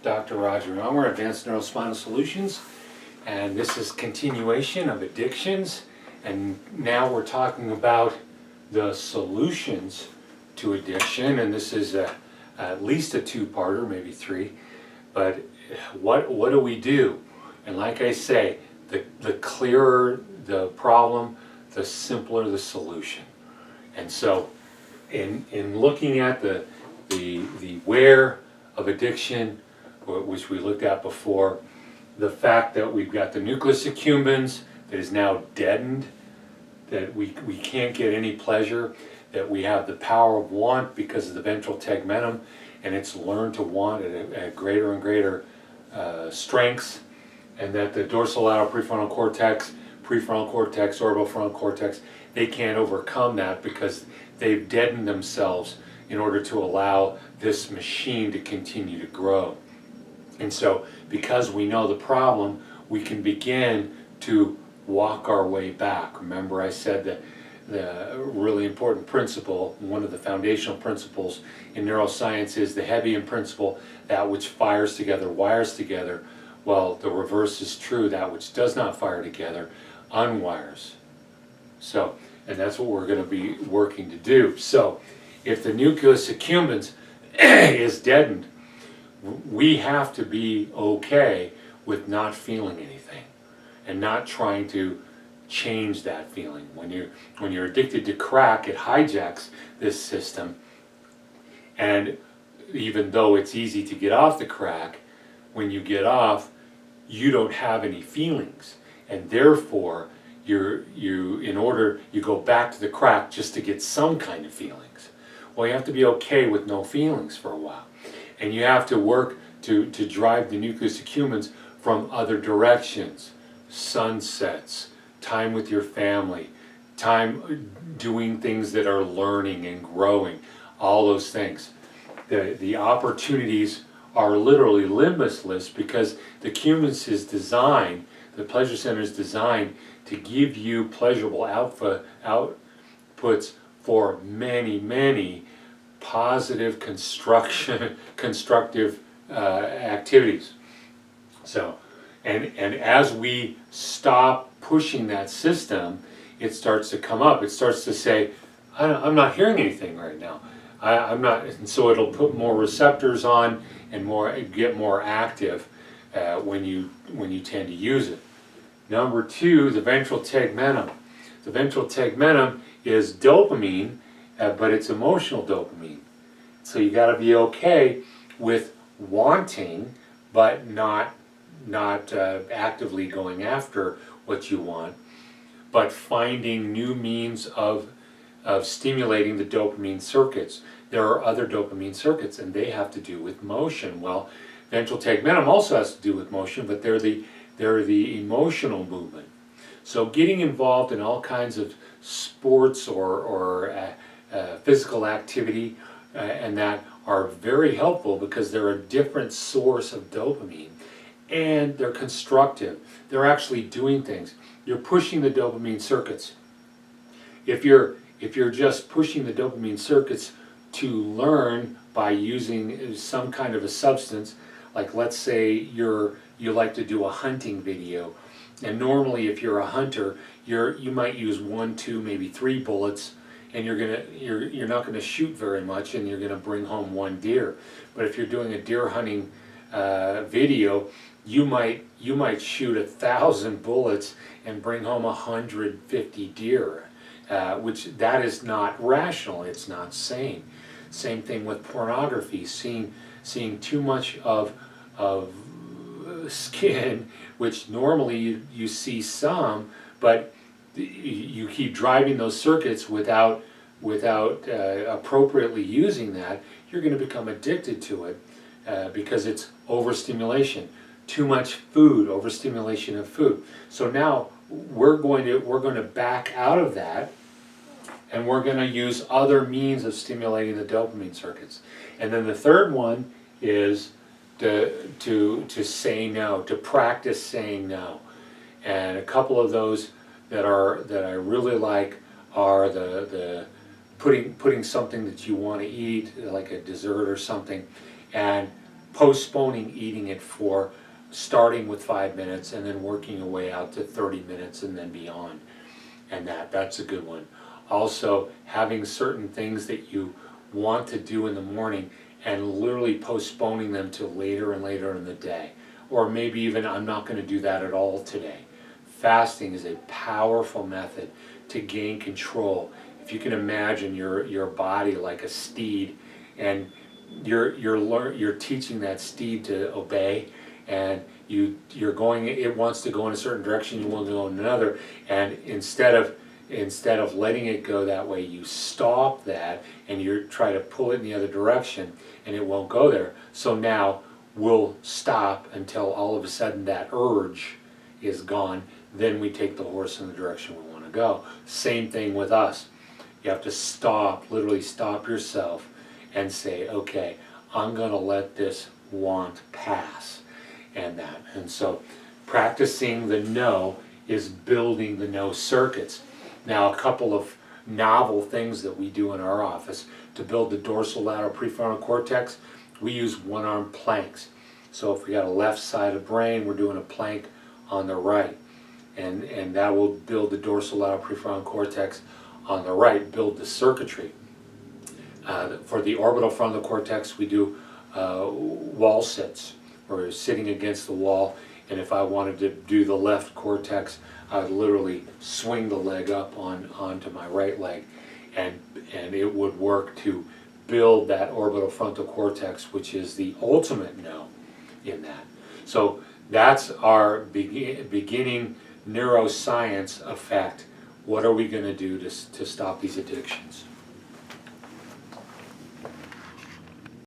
Dr. Roger Elmer, Advanced Neurospinal Solutions, and this is continuation of addictions, and now we're talking about the solutions to addiction, and this is at least a two-parter, maybe three, but what do we do? And like I say, the clearer the problem, the simpler the solution. And so in looking at the where of addiction, which we looked at before, the fact that we've got the nucleus accumbens that is now deadened, that we can't get any pleasure, that we have the power of want because of the ventral tegmentum, and it's learned to want at greater and greater strengths, and that the dorsolateral prefrontal cortex, orbitofrontal cortex, they can't overcome that because they've deadened themselves in order to allow this machine to continue to grow. And so, because we know the problem, we can begin to walk our way back. Remember I said that the really important principle, one of the foundational principles in neuroscience is the Hebbian principle, that which fires together wires together. Well, the reverse is true, that which does not fire together unwires. So, and that's what we're going to be working to do. So, if the nucleus accumbens is deadened, we have to be okay with not feeling anything and not trying to change that feeling. When you're addicted to crack, it hijacks this system, and even though it's easy to get off the crack, when you get off, you don't have any feelings, and therefore you go back to the crack just to get some kind of feelings. Well, you have to be okay with no feelings for a while, and you have to work to drive the nucleus accumbens from other directions: sunsets, time with your family, time doing things that are learning and growing, all those things. The opportunities are literally limitless because the accumbens is designed, the pleasure center is designed to give you pleasurable outputs for many positive constructive activities. So, and as we stop pushing that system, it starts to come up. It starts to say, I'm not hearing anything right now. I'm not, and so it'll put more receptors on and get more active when you tend to use it. Number two, the ventral tegmentum. The ventral tegmentum is dopamine, but it's emotional dopamine. So you got to be okay with wanting, but not actively going after what you want, but finding new means of stimulating the dopamine circuits. There are other dopamine circuits, and they have to do with motion. Well, ventral tegmentum also has to do with motion, but they're the emotional movement. So getting involved in all kinds of sports or physical activity and that are very helpful because they're a different source of dopamine, and they're constructive. They're actually doing things. You're pushing the dopamine circuits. If you're just pushing the dopamine circuits to learn by using some kind of a substance, like let's say you like to do a hunting video, and normally if you're a hunter, you might use 1, 2, maybe 3 bullets, and you're not gonna shoot very much, and you're gonna bring home 1 deer. But if you're doing a deer hunting video, you might shoot 1,000 bullets and bring home 150 deer, which that is not rational. It's not sane. Same thing with pornography. Seeing too much of skin, which normally you see some, but you keep driving those circuits without appropriately using that, you're going to become addicted to it because it's overstimulation. Too much food, overstimulation of food. So now we're going to back out of that, and we're going to use other means of stimulating the dopamine circuits. And then the third one is to say no, to practice saying no. And a couple of those that I really like are the putting something that you want to eat, like a dessert or something, and postponing eating it for starting with 5 minutes and then working your way out to 30 minutes and then beyond. And that's a good one. Also, having certain things that you want to do in the morning and literally postponing them to later and later in the day. Or maybe even, I'm not going to do that at all today. Fasting is a powerful method to gain control. If you can imagine your body like a steed, and you're teaching that steed to obey, and it wants to go in a certain direction, you want to go in another, and instead of letting it go that way, you stop that and you try to pull it in the other direction, and it won't go there. So now we'll stop until all of a sudden that urge is gone. Then we take the horse in the direction we want to go. Same thing with us. You have to stop, literally stop yourself and say, okay, I'm going to let this want pass. And so practicing the no is building the no circuits. Now, a couple of novel things that we do in our office to build the dorsolateral prefrontal cortex, we use one-arm planks. So if we got a left side of brain, we're doing a plank on the right. And that will build the dorsolateral prefrontal cortex on the right, build the circuitry. For the orbital frontal cortex, we do wall sits, where you're sitting against the wall, and if I wanted to do the left cortex, I would literally swing the leg up onto my right leg, and it would work to build that orbital frontal cortex, which is the ultimate no in that. So that's our beginning neuroscience effect. What are we going to do to stop these addictions?